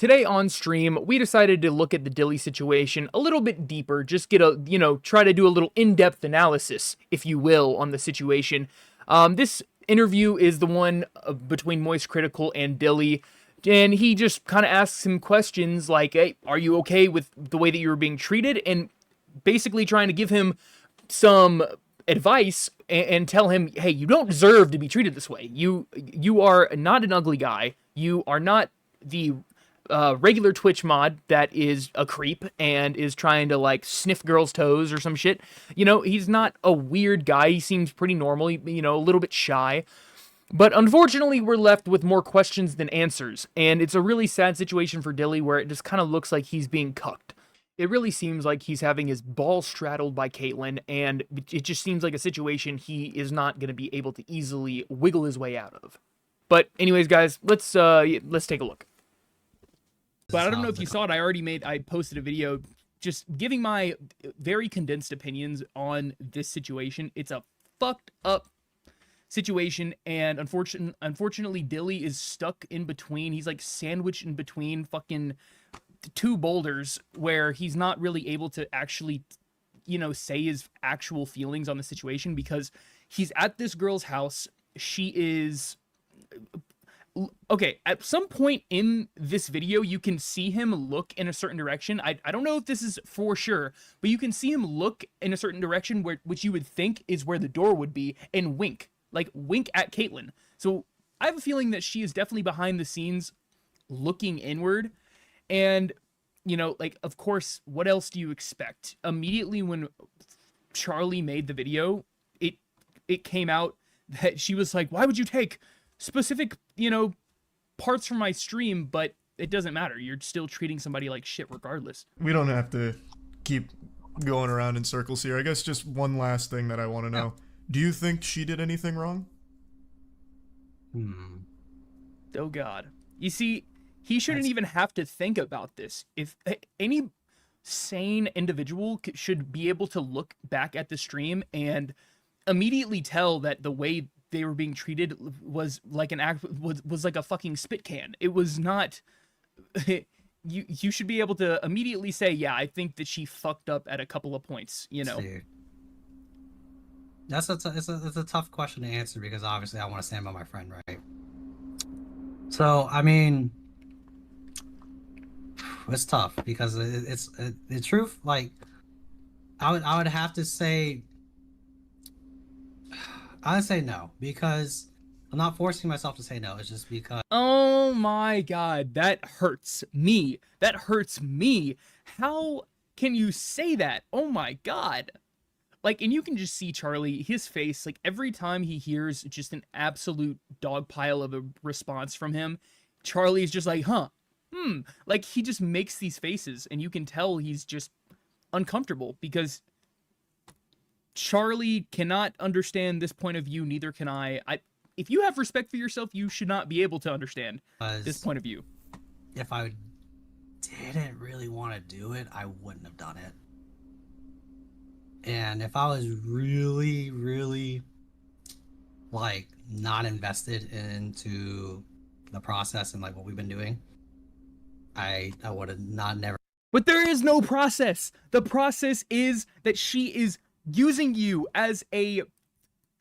Today on stream, we decided to look at the Dilly situation a little bit deeper, just get a, try to do a little in-depth analysis, if you will, on the situation. This interview is the one between Moist Critical and Dilly, and he just kind of asks him questions like, hey, are you okay with the way that you were being treated? And basically trying to give him some advice and tell him, hey, you don't deserve to be treated this way. You are not an ugly guy. You are not the regular Twitch mod that is a creep and is trying to like sniff girls' toes or some shit. He's not a weird guy. He seems pretty normal, a little bit shy. But unfortunately, we're left with more questions than answers. And it's a really sad situation for Dilly where it just kind of looks like he's being cucked. It really seems like he's having his balls straddled by Caitlyn, and it just seems like a situation he is not going to be able to easily wiggle his way out of. But anyways, guys, let's take a look. But I don't know if you saw it. I posted a video just giving my very condensed opinions on this situation. It's a fucked up situation, and unfortunately, Dilly is stuck in between. He's like sandwiched in between fucking two boulders where he's not really able to actually, say his actual feelings on the situation because he's at this girl's house. She is... Okay, at some point in this video, you can see him look in a certain direction. I don't know if this is for sure, but you can see him look in a certain direction which you would think is where the door would be and wink. Like, wink at Caitlyn. So, I have a feeling that she is definitely behind the scenes looking inward. And, of course, what else do you expect? Immediately when Charlie made the video, it came out that she was like, why would you take specific, parts from my stream, but it doesn't matter. You're still treating somebody like shit regardless. We don't have to keep going around in circles here. I guess just one last thing that I want to know. Do you think she did anything wrong? Oh, God. You see, he shouldn't even have to think about this. If any sane individual should be able to look back at the stream and immediately tell that the way they were being treated was like was like a fucking spit can. It was not... You should be able to immediately say, yeah, I think that she fucked up at a couple of points, See, it's a tough question to answer because obviously I want to stand by my friend, right? So, I mean, it's tough because it's the truth. Like, I would have to say, I'd say no because I'm not forcing myself to say no. It's just because. Oh my God, that hurts me. That hurts me. How can you say that? Oh my God. Like, and you can just see Charlie, his face, like, every time he hears just an absolute dog pile of a response from him, Charlie's just like, like, he just makes these faces, and you can tell he's just uncomfortable, because Charlie cannot understand this point of view, neither can I. If you have respect for yourself, you should not be able to understand this point of view. If I didn't really want to do it, I wouldn't have done it. And if I was really, really, like, not invested into the process and, like, what we've been doing, I would have never. But there is no process. The process is that she is using you as a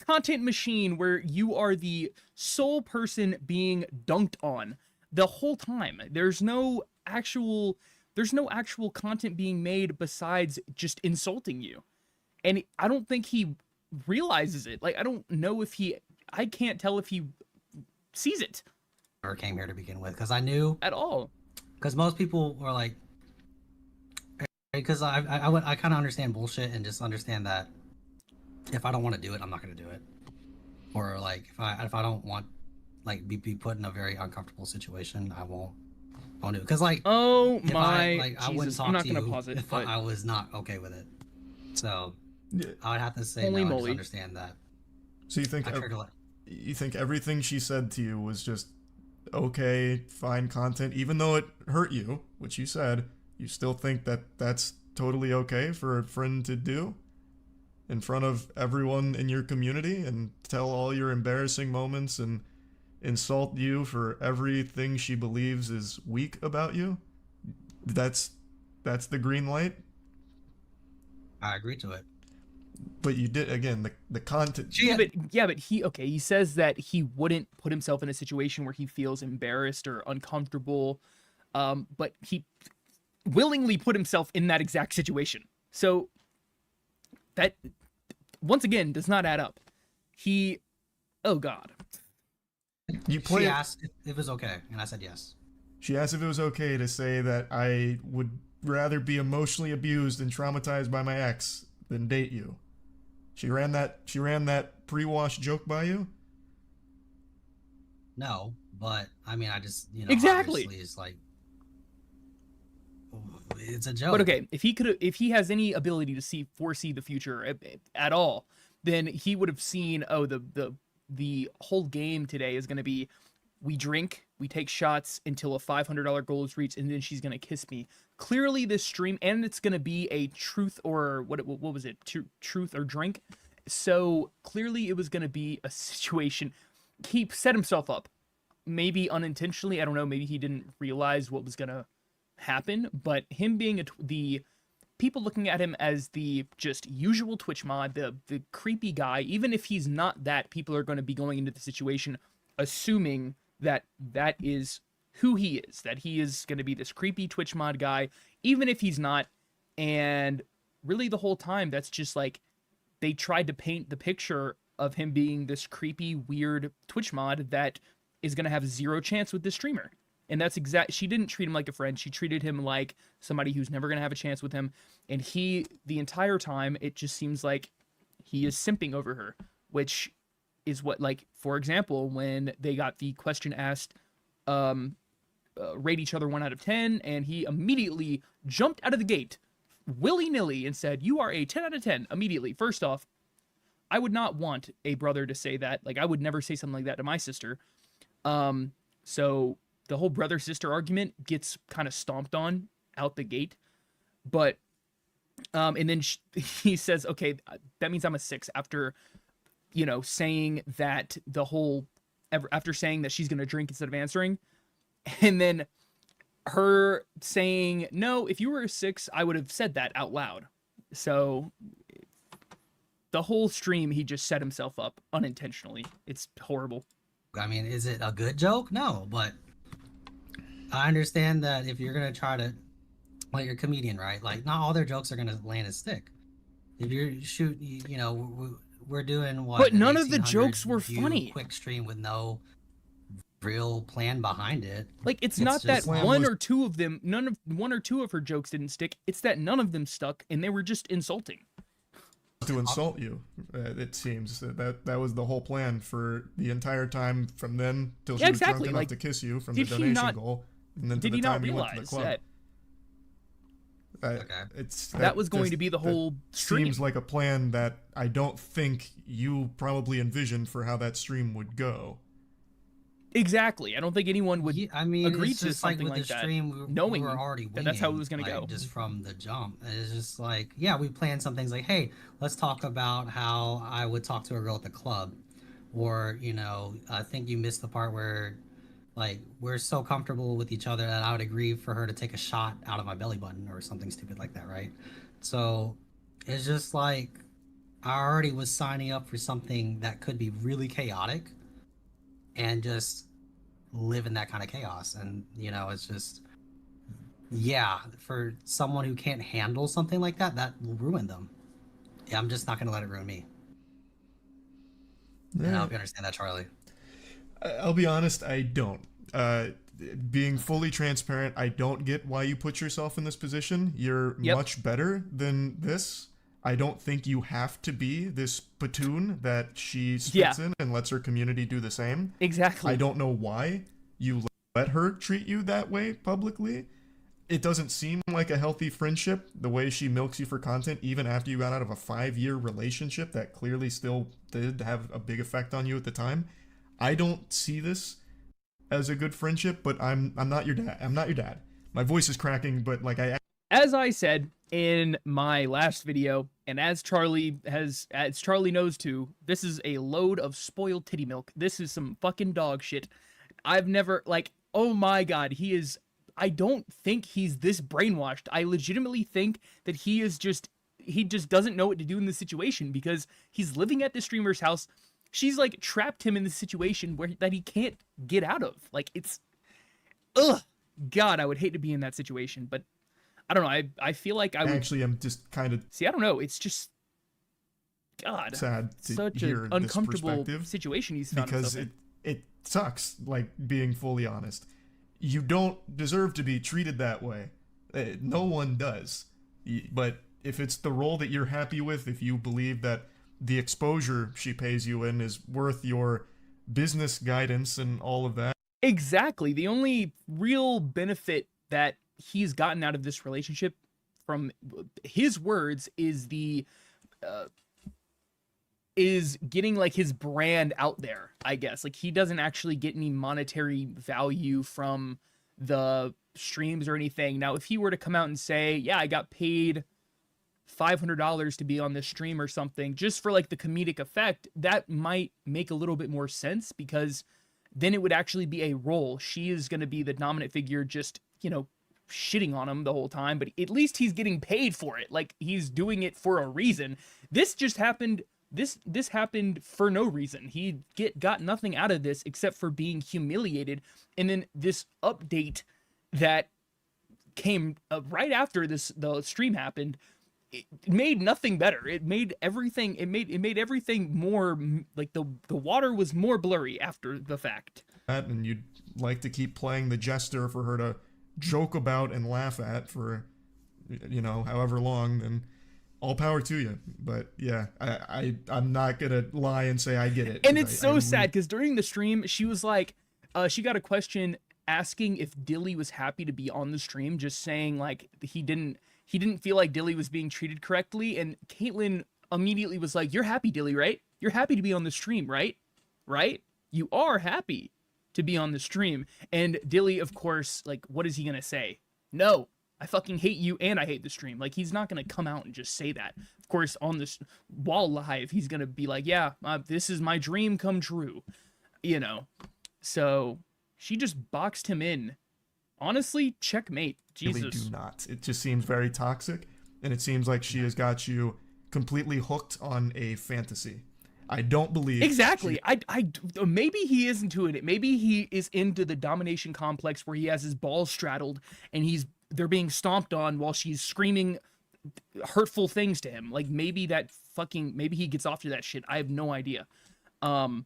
content machine where you are the sole person being dunked on the whole time. There's no actual content being made besides just insulting you. And I don't think he realizes it. Like, I don't know if I can't tell if he sees it. Or came here to begin with, because I knew. At all. Because most people were like, because I kind of understand bullshit and just understand that if I don't want to do it, I'm not going to do it. Or like, if I don't want, like, be put in a very uncomfortable situation, I won't do it. Because like, oh my, I wouldn't talk I'm not to gonna you pause it, if but... I was not okay with it. So I would have to say Holy no. I moly. just understand that. So you think everything she said to you was just okay, fine content, even though it hurt you, which you said, you still think that that's totally okay for a friend to do in front of everyone in your community and tell all your embarrassing moments and insult you for everything she believes is weak about you, that's the green light. I agree to it. But you did, again, the content. But he says that he wouldn't put himself in a situation where he feels embarrassed or uncomfortable, but he willingly put himself in that exact situation. So that, once again, does not add up. Oh God. She asked if it was okay, and I said yes. She asked if it was okay to say that I would rather be emotionally abused and traumatized by my ex than date you. She ran that pre-wash joke by you? No, but I mean, I just, Exactly. obviously it's like, it's a joke. But okay, if he has any ability to foresee the future at all, then he would have seen, oh, the whole game today is going to be, we drink, we take shots until a $500 goal is reached, and then she's going to kiss me. Clearly this stream, and it's going to be a truth or what was it? Truth or drink. So clearly it was going to be a situation. He set himself up, maybe unintentionally. I don't know. Maybe he didn't realize what was going to happen, but him being the people looking at him as the just usual Twitch mod, the creepy guy, even if he's not that, people are going to be going into the situation assuming that that is who he is, that he is going to be this creepy Twitch mod guy, even if he's not. And really the whole time, that's just like, they tried to paint the picture of him being this creepy, weird Twitch mod that is going to have zero chance with this streamer. And that's she didn't treat him like a friend. She treated him like somebody who's never going to have a chance with him. And the entire time, it just seems like he is simping over her, which is what, like, for example, when they got the question asked, rate each other 1 out of 10, and he immediately jumped out of the gate willy-nilly and said, you are a 10 out of 10 immediately. First off, I would not want a brother to say that. Like, I would never say something like that to my sister. So the whole brother-sister argument gets kind of stomped on out the gate. But, and then he says, okay, that means I'm a 6 after, saying that after saying that she's going to drink instead of answering. And then her saying, no, if you were a 6, I would have said that out loud. So the whole stream, he just set himself up unintentionally. It's horrible. I mean, is it a good joke? No, but I understand that if you're going to try to, like, you're a comedian, right? Like, not all their jokes are going to land and stick. If you're we're doing what? But none of the jokes were funny. Quick stream with no real plan behind it. Like, it's not that one or two of them, one or two of her jokes didn't stick. It's that none of them stuck, and they were just insulting. To insult you, it seems that was the whole plan for the entire time from then till she was drunk enough to kiss you from the donation goal, and then to the time you went to the club. That was going to be the whole stream. Seems like a plan that I don't think you probably envisioned for how that stream would go. Exactly. I don't think anyone would agree to something like that, knowing we were already winging, that's how it was going to go. Just from the jump. It's just like, yeah, we planned some things like, hey, let's talk about how I would talk to a girl at the club. Or, I think you missed the part where, like, we're so comfortable with each other that I would agree for her to take a shot out of my belly button or something stupid like that, right? So it's just like, I already was signing up for something that could be really chaotic and just live in that kind of chaos. And, it's just, yeah, for someone who can't handle something like that, that will ruin them. Yeah, I'm just not going to let it ruin me. Yeah. And I hope you understand that, Charlie. I'll be honest, I don't. Being fully transparent, I don't get why you put yourself in this position. You're much better than this. I don't think you have to be this platoon that she spits in and lets her community do the same. Exactly. I don't know why you let her treat you that way publicly. It doesn't seem like a healthy friendship, the way she milks you for content, even after you got out of a 5-year relationship that clearly still did have a big effect on you at the time. I don't see this as a good friendship, but I'm not your dad. I'm not your dad. My voice is cracking, but like as I said in my last video, And as Charlie knows too, this is a load of spoiled titty milk. This is some fucking dog shit. I've never, like, oh my god, I don't think he's this brainwashed. I legitimately think that he just doesn't know what to do in this situation, because he's living at the streamer's house. She's like trapped him in this situation that he can't get out of. Like, it's, ugh, God, I would hate to be in that situation, but I don't know. I feel like I would. Actually, I'm just kind of. See, I don't know. It's just, God, sad to such hear an uncomfortable this situation he's found because himself in. it sucks. Like, being fully honest, you don't deserve to be treated that way. No one does. But if it's the role that you're happy with, if you believe that the exposure she pays you in is worth your business guidance and all of that. Exactly. The only real benefit that he's gotten out of this relationship, from his words, is is getting like his brand out there, I guess. Like, he doesn't actually get any monetary value from the streams or anything. Now, if he were to come out and say, yeah, I got paid $500 to be on this stream or something, just for like the comedic effect, that might make a little bit more sense, because then it would actually be a role. She is going to be the dominant figure, just, shitting on him the whole time, but at least he's getting paid for it. Like, he's doing it for a reason. This just happened. This happened for no reason. He got nothing out of this except for being humiliated. And then this update that came right after the stream happened, it made nothing better. It made everything more like the water was more blurry after the fact. And you'd like to keep playing the jester for her to joke about and laugh at for, however long, then all power to you. But yeah, I'm not gonna lie and say I get it. And it's so sad, because during the stream, she was like, she got a question asking if Dilly was happy to be on the stream, just saying like he didn't feel like Dilly was being treated correctly. And Caitlyn immediately was like, "You're happy, Dilly, right? You're happy to be on the stream, right? Right? You are happy to be on the stream." And Dilly, of course, like, what is he gonna say? No, I fucking hate you and I hate the stream. Like, he's not gonna come out and just say that. Of course, on this while live, he's gonna be like, yeah, this is my dream come true. So she just boxed him in. Honestly, checkmate. Jesus. Really do not. It just seems very toxic, and it seems like she has got you completely hooked on a fantasy. I don't believe exactly. I maybe he is into it. Maybe he is into the domination complex where he has his balls straddled and they're being stomped on while she's screaming hurtful things to him. Like, maybe he gets off to that shit. I have no idea. I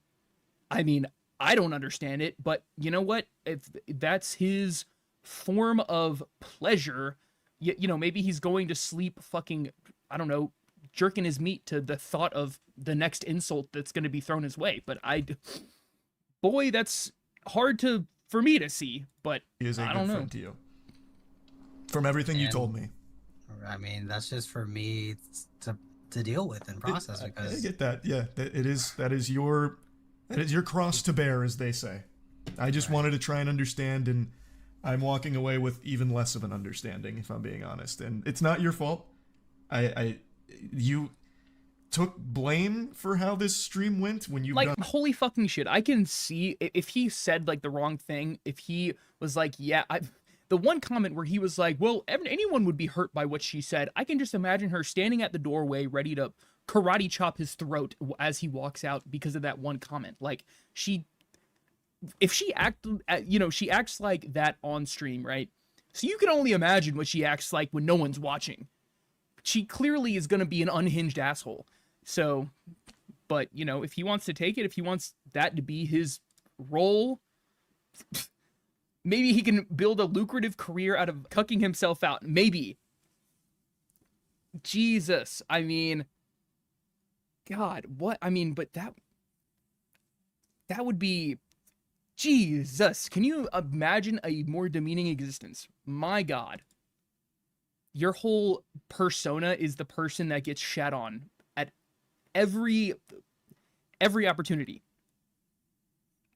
mean, I don't understand it, but you know what? If that's his form of pleasure, maybe he's going to sleep fucking, I don't know, jerking his meat to the thought of the next insult that's going to be thrown his way. But boy, that's hard for me to see, but he is a I good don't know. friend to you. From everything you told me. I mean, that's just for me to deal with and process. Because I get that. Yeah, that is your cross to bear, as they say. I just wanted to try and understand, and I'm walking away with even less of an understanding, if I'm being honest. And it's not your fault. You took blame for how this stream went when you holy fucking shit. I can see if he said like the wrong thing, if he was like, yeah, the one comment where he was like, well, anyone would be hurt by what she said. I can just imagine her standing at the doorway ready to karate chop his throat as he walks out because of that one comment. Like, if she she acts like that on stream, right? So you can only imagine what she acts like when no one's watching. She clearly is going to be an unhinged asshole. So, but, if he wants to take it, if he wants that to be his role, maybe he can build a lucrative career out of cucking himself out. Maybe. Jesus. I mean, God, what? I mean, but that would be, Jesus. Can you imagine a more demeaning existence? My God. Your whole persona is the person that gets shat on at every opportunity.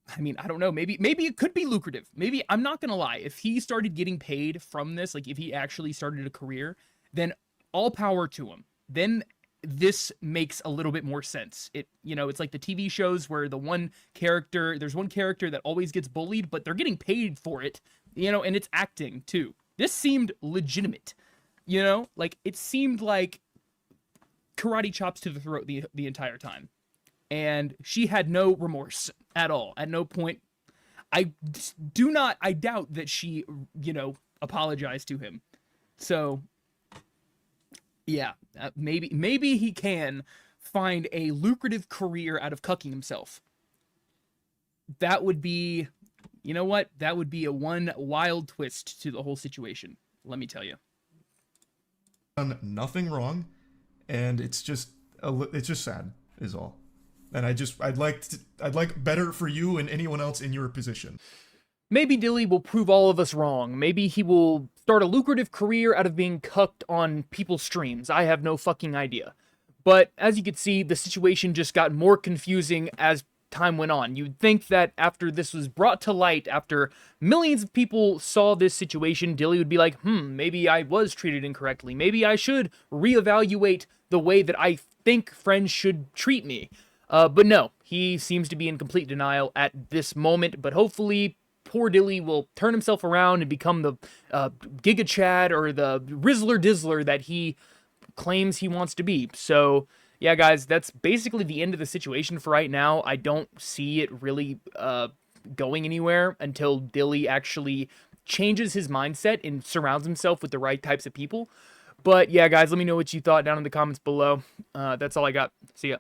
I mean, I don't know. Maybe it could be lucrative. Maybe, I'm not gonna lie, if he started getting paid from this, like if he actually started a career, then all power to him. Then this makes a little bit more sense. It's like the TV shows where there's one character that always gets bullied, but they're getting paid for it, and it's acting too. This seemed legitimate, like it seemed like karate chops to the throat the entire time. And she had no remorse at all. At no point. I doubt that she, apologized to him. So, yeah, maybe he can find a lucrative career out of cucking himself. That would be, you know what? That would be a one wild twist to the whole situation. Let me tell you. Done nothing wrong, and it's just sad, is all. And I'd like better for you and anyone else in your position. Maybe Dilly will prove all of us wrong. Maybe he will start a lucrative career out of being cucked on people's streams. I have no fucking idea. But as you can see, the situation just got more confusing as time went on. You'd think that after this was brought to light, after millions of people saw this situation, Dilly would be like, maybe I was treated incorrectly. Maybe I should reevaluate the way that I think friends should treat me. But no, he seems to be in complete denial at this moment, but hopefully poor Dilly will turn himself around and become the Giga Chad or the Rizzler Dizzler that he claims he wants to be. So, yeah, guys, that's basically the end of the situation for right now. I don't see it really going anywhere until Dilly actually changes his mindset and surrounds himself with the right types of people. But, yeah, guys, let me know what you thought down in the comments below. That's all I got. See ya.